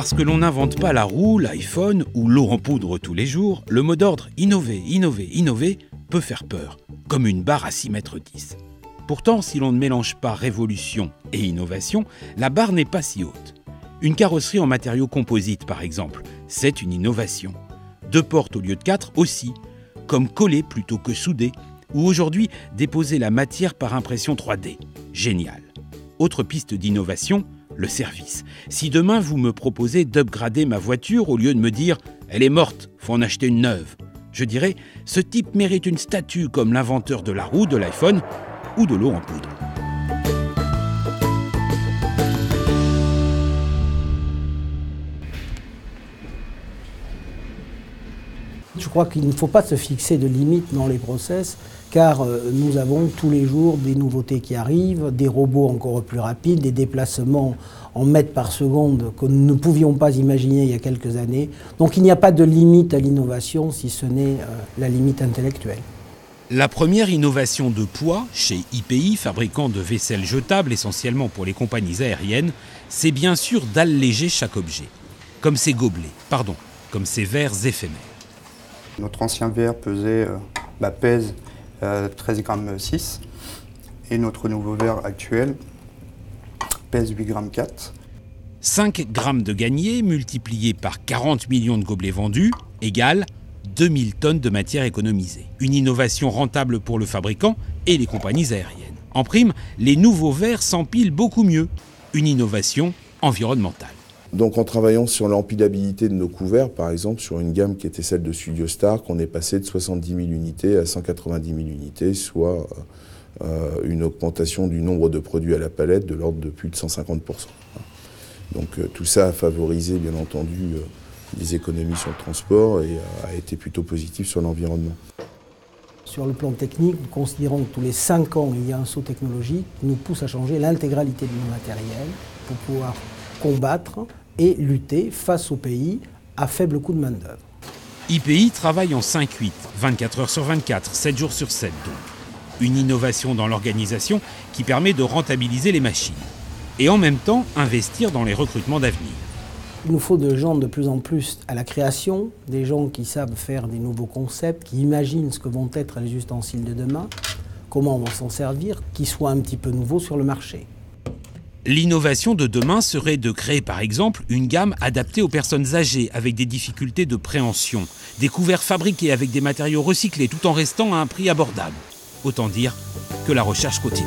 Parce que l'on n'invente pas la roue, l'iPhone ou l'eau en poudre tous les jours, le mot d'ordre « innover, innover, innover » peut faire peur, comme une barre à 6,10 mètres. Pourtant, si l'on ne mélange pas révolution et innovation, la barre n'est pas si haute. Une carrosserie en matériaux composites, par exemple, c'est une innovation. 2 portes au lieu de 4 aussi, comme coller plutôt que souder, ou aujourd'hui déposer la matière par impression 3D. Génial. Autre piste d'innovation, le service. Si demain vous me proposez d'upgrader ma voiture au lieu de me dire « elle est morte, faut en acheter une neuve », je dirais « ce type mérite une statue comme l'inventeur de la roue, de l'iPhone ou de l'eau en poudre ». Je crois qu'il ne faut pas se fixer de limites dans les process, car nous avons tous les jours des nouveautés qui arrivent, des robots encore plus rapides, des déplacements en mètres par seconde que nous ne pouvions pas imaginer il y a quelques années. Donc il n'y a pas de limite à l'innovation, si ce n'est la limite intellectuelle. La première innovation de poids chez IPI, fabricant de vaisselle jetable essentiellement pour les compagnies aériennes, c'est bien sûr d'alléger chaque objet, comme ces ces verres éphémères. Notre ancien verre pèse 13,6 grammes et notre nouveau verre actuel pèse 8,4 grammes. 5 grammes de gagné multiplié par 40 millions de gobelets vendus égale 2000 tonnes de matière économisée. Une innovation rentable pour le fabricant et les compagnies aériennes. En prime, les nouveaux verres s'empilent beaucoup mieux. Une innovation environnementale. Donc en travaillant sur l'empilabilité de nos couverts, par exemple, sur une gamme qui était celle de Studio Stark, on est passé de 70 000 unités à 190 000 unités, soit une augmentation du nombre de produits à la palette de l'ordre de plus de 150%. Donc tout ça a favorisé, bien entendu, les économies sur le transport et a été plutôt positif sur l'environnement. Sur le plan technique, nous considérons que tous les 5 ans, il y a un saut technologique qui nous pousse à changer l'intégralité de nos matériels pour pouvoir combattre et lutter face aux pays à faible coût de main-d'œuvre. IPI travaille en 5-8, 24 heures sur 24, 7 jours sur 7 donc. Une innovation dans l'organisation qui permet de rentabiliser les machines. Et en même temps, investir dans les recrutements d'avenir. Il nous faut des gens de plus en plus à la création, des gens qui savent faire des nouveaux concepts, qui imaginent ce que vont être les ustensiles de demain, comment on va s'en servir, qui soient un petit peu nouveaux sur le marché. L'innovation de demain serait de créer par exemple une gamme adaptée aux personnes âgées avec des difficultés de préhension, des couverts fabriqués avec des matériaux recyclés tout en restant à un prix abordable. Autant dire que la recherche continue.